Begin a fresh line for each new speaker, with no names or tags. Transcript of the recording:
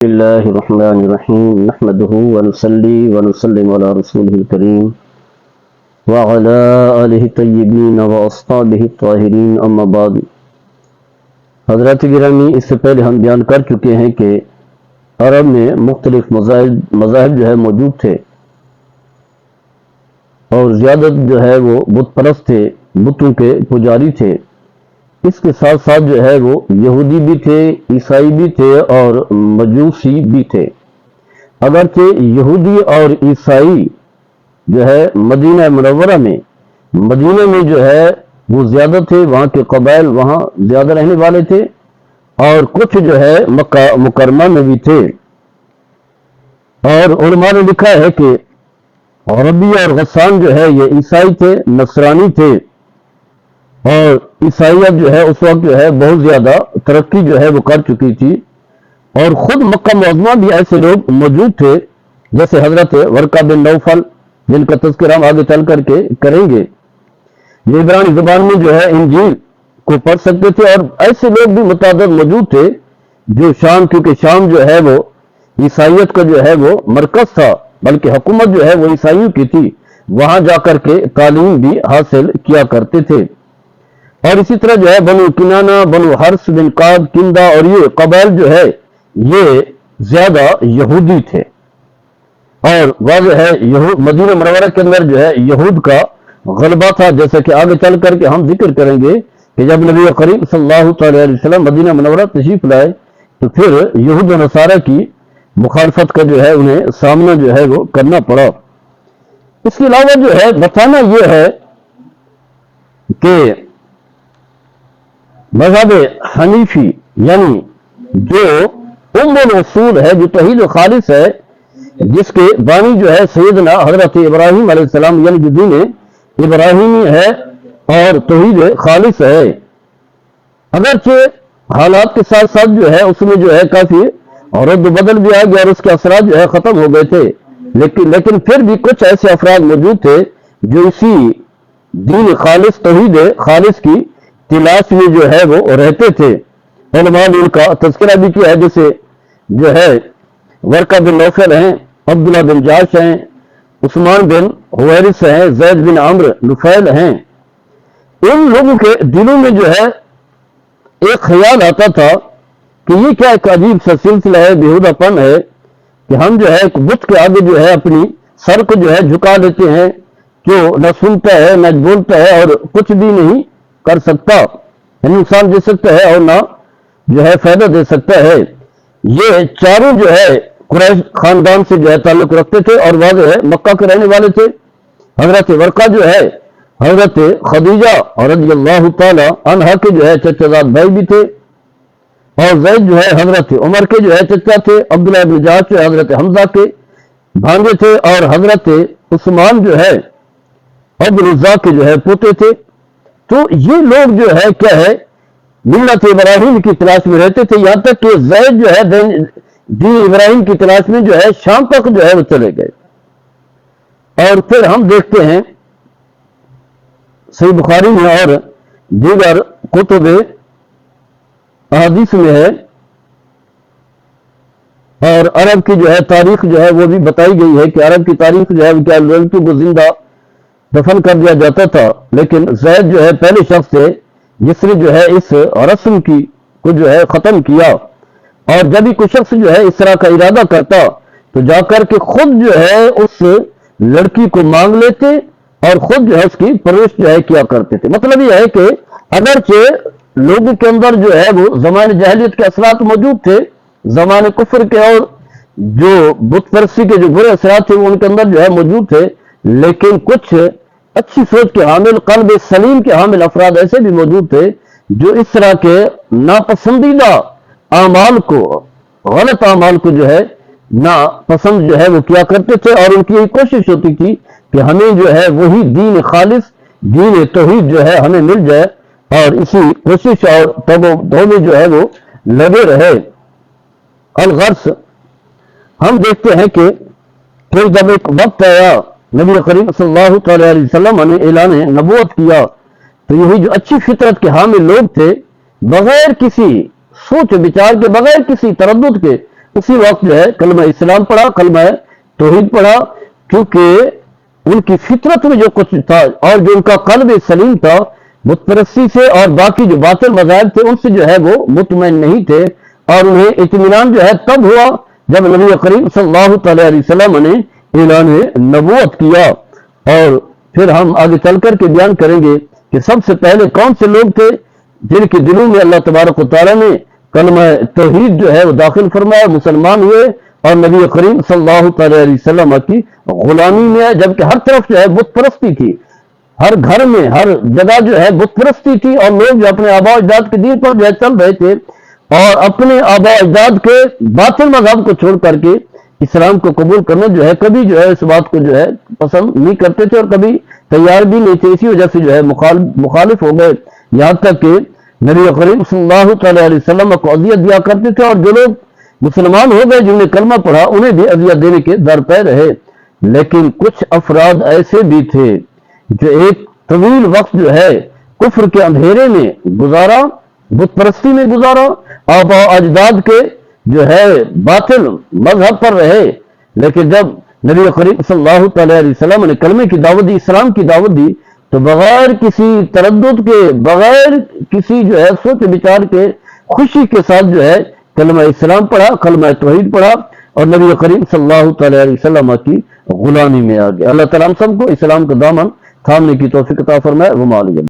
بسم الله الرحمن الرحيم نحمده ونصلي ونسلم على رسوله الكريم وعلى آله الطيبين وأصحابه الطاهرين اما بعد۔ حضرات گرامی، اس سے پہلے ہم بیان کر چکے ہیں کہ عرب میں مختلف مذاہب جو ہے موجود تھے اور زیادت جو ہے وہ بت پرست تھے، بتوں کے پجاری تھے۔ اس کے ساتھ ساتھ جو ہے وہ یہودی بھی تھے، عیسائی بھی تھے اور مجوسی بھی تھے۔ اگرچہ یہودی اور عیسائی جو ہے مدینہ منورہ میں جو ہے وہ زیادہ تھے، وہاں کے قبائل وہاں زیادہ رہنے والے تھے، اور کچھ جو ہے مکہ مکرمہ میں بھی تھے۔ اور علماء نے لکھا ہے کہ ربیہ اور غسان جو ہے یہ عیسائی تھے، نصرانی تھے، اور عیسائیت جو ہے اس وقت جو ہے بہت زیادہ ترقی جو ہے وہ کر چکی تھی، اور خود مکہ معظمہ بھی ایسے لوگ موجود تھے جیسے حضرت ورقہ بن نوفل، جن کا تذکرہ ہم آگے چل کر کے کریں گے۔ یہ عبرانی زبان میں جو ہے انجیل کو پڑھ سکتے تھے، اور ایسے لوگ بھی متعدد موجود تھے جو شام، کیونکہ شام جو ہے وہ عیسائیت کا جو ہے وہ مرکز تھا، بلکہ حکومت جو ہے وہ عیسائیوں کی تھی، وہاں جا کر کے تعلیم بھی حاصل کیا کرتے تھے۔ اور اسی طرح جو ہے بنو کنانہ، بنو حرس بن قاد، کندہ اور یہ قبائل جو ہے یہ زیادہ یہودی تھے، اور واضح ہے مدینہ منورہ کے اندر جو ہے یہود کا غلبہ تھا، جیسا کہ آگے چل کر کے ہم ذکر کریں گے کہ جب نبی کریم صلی اللہ تعالی علیہ وسلم مدینہ منورہ تشریف لائے تو پھر یہود و نصارہ کی مخالفت کا جو ہے انہیں سامنا جو ہے وہ کرنا پڑا۔ اس کے علاوہ جو ہے بتانا یہ ہے کہ مذہب حنیفی یعنی جو ام الاصول ہے، جو توحید خالص ہے، جس کے بانی جو ہے سیدنا حضرت ابراہیم علیہ السلام، یعنی جو دین ابراہیمی ہے اور توحید خالص ہے، اگرچہ حالات کے ساتھ ساتھ جو ہے اس میں جو ہے کافی رد و بدل بھی آ گیا اور اس کے اثرات جو ہے ختم ہو گئے تھے، لیکن پھر بھی کچھ ایسے افراد موجود تھے جو اسی دین خالص، توحید خالص کی تلاش میں جو ہے وہ رہتے تھے۔ علماء نے ان کا تذکرہ بھی کیا ہے، جیسے جو ہے ورقہ بن نوفل ہیں، عبداللہ بن جاش ہیں، عثمان بن حویرث ہیں، زید بن عمرو نفیل ہیں۔ ان لوگوں کے دلوں میں جو ہے ایک خیال آتا تھا کہ یہ کیا ایک عجیب سا سلسلہ ہے، بیہودہ پن ہے کہ ہم جو ہے ایک بت کے آگے جو ہے اپنی سر کو جو ہے جھکا لیتے ہیں، جو نہ سنتا ہے نہ بولتا ہے اور کچھ بھی نہیں کر سکتا، یعنی نقصان دے سکتا ہے اور نہ جو ہے فائدہ دے سکتا ہے۔ یہ چاروں جو ہے قریش خاندان سے جو ہے تعلق رکھتے تھے اور واضح ہے مکہ کے رہنے والے تھے۔ حضرت ورقہ جو ہے حضرت خدیجہ رضی اللہ تعالی عنہا کے جو ہے چچا زاد بھائی بھی تھے، اور زید جو ہے حضرت عمر کے جو ہے چچا تھے، عبداللہ بن جاش جو ہے حضرت حمزہ کے بھانجے تھے، اور حضرت عثمان جو ہے عبد الرزاق کے جو ہے پوتے تھے۔ تو یہ لوگ جو ہے کیا ہے ملت ابراہیم کی تلاش میں رہتے تھے، یہاں تک کہ زید جو ہے دین ابراہیم کی تلاش میں جو ہے شام تک جو ہے وہ چلے گئے۔ اور پھر ہم دیکھتے ہیں صحیح بخاری میں اور دیگر کتب احادیث میں ہے، اور عرب کی جو ہے تاریخ جو ہے وہ بھی بتائی گئی ہے کہ عرب کی تاریخ جو ہے کیا لڑکیوں کو زندہ دفن کر دیا جاتا تھا، لیکن زید جو ہے پہلے شخص تھے جس نے جو ہے اس رسم کو جو ہے ختم کیا۔ اور جب بھی کوئی شخص جو ہے اس طرح کا ارادہ کرتا تو جا کر کے خود جو ہے اس لڑکی کو مانگ لیتے اور خود جو ہے اس کی پرورش جو ہے کیا کرتے تھے۔ مطلب یہ ہے کہ اگرچہ لوگوں کے اندر جو ہے وہ زمانے جاہلیت کے اثرات موجود تھے، زمانے کفر کے اور جو بت پرستی کے جو برے اثرات تھے وہ ان کے اندر جو ہے موجود تھے، لیکن کچھ اچھی سوچ کے حامل، قلب سلیم کے حامل افراد ایسے بھی موجود تھے جو اس طرح کے ناپسندیدہ اعمال کو، غلط اعمال کو جو ہے ناپسند جو ہے وہ کیا کرتے تھے، اور ان کی یہ کوشش ہوتی تھی کہ ہمیں جو ہے وہی دین خالص، دین توحید جو ہے ہمیں مل جائے، اور اسی کوشش اور توبہ جو ہے وہ لگے رہے۔ الغرض ہم دیکھتے ہیں کہ پھر جب ایک وقت آیا نبی کریم صلی اللہ تعالی علیہ وسلم نے اعلان نبوت کیا، تو یہی جو اچھی فطرت کے حامل لوگ تھے بغیر کسی سوچ بچار کے، بغیر کسی تردد کے اسی وقت جو ہے کلمہ اسلام پڑھا، کلمہ توحید پڑھا، کیونکہ ان کی فطرت میں جو کچھ تھا اور جو ان کا قلب سلیم تھا، بت پرستی سے اور باقی جو باطل مذاہب تھے ان سے جو ہے وہ مطمئن نہیں تھے، اور انہیں اطمینان جو ہے تب ہوا جب نبی کریم صلی اللہ تعالی علیہ وسلم نے اعلان نبوت کیا۔ اور پھر ہم آگے چل کر کے بیان کریں گے کہ سب سے پہلے کون سے لوگ تھے جن کے دلوں میں اللہ تبارک و تعالیٰ نے کلمہ توحید جو ہے وہ داخل فرمایا، مسلمان ہوئے اور نبی کریم صلی اللہ تعالی علیہ وسلم کی غلامی میں ہے، جبکہ ہر طرف جو ہے بت پرستی تھی، ہر گھر میں ہر جگہ جو ہے بت پرستی تھی، اور لوگ جو اپنے آباء اجداد کے دین پر جو ہے چل رہے تھے اور اپنے آباء اجداد کے باطل مذہب کو چھوڑ کر کے اسلام کو قبول کرنا جو ہے کبھی جو ہے اس بات کو جو ہے پسند نہیں کرتے تھے، اور کبھی تیار بھی نہیں تھے، اسی وجہ سے جو ہے مخالف ہو گئے، یہاں تک کہ نبی کریم صلی اللہ تعالی علیہ وسلم کو اذیت دیا کرتے تھے، اور جو لوگ مسلمان ہو گئے جنہوں نے کلمہ پڑھا انہیں بھی اذیت دینے کے در پہ رہے۔ لیکن کچھ افراد ایسے بھی تھے جو ایک طویل وقت جو ہے کفر کے اندھیرے میں گزارا، بت پرستی میں گزارا، آباء اجداد کے جو ہے باطل مذہب پر رہے، لیکن جب نبی کریم صلی اللہ تعالی علیہ وسلم نے کلمے کی دعوت دی، اسلام کی دعوت دی، تو بغیر کسی تردد کے، بغیر کسی جو ہے سوچ بچار کے، خوشی کے ساتھ جو ہے کلمہ اسلام پڑھا، کلمہ توحید پڑھا، اور نبی کریم صلی اللہ تعالی علیہ وسلم کی غلامی میں آ گیا۔ اللہ تعالیٰ ہم سب کو اسلام کا دامن تھامنے کی توفیق عطا فرمائے۔ وما علیہ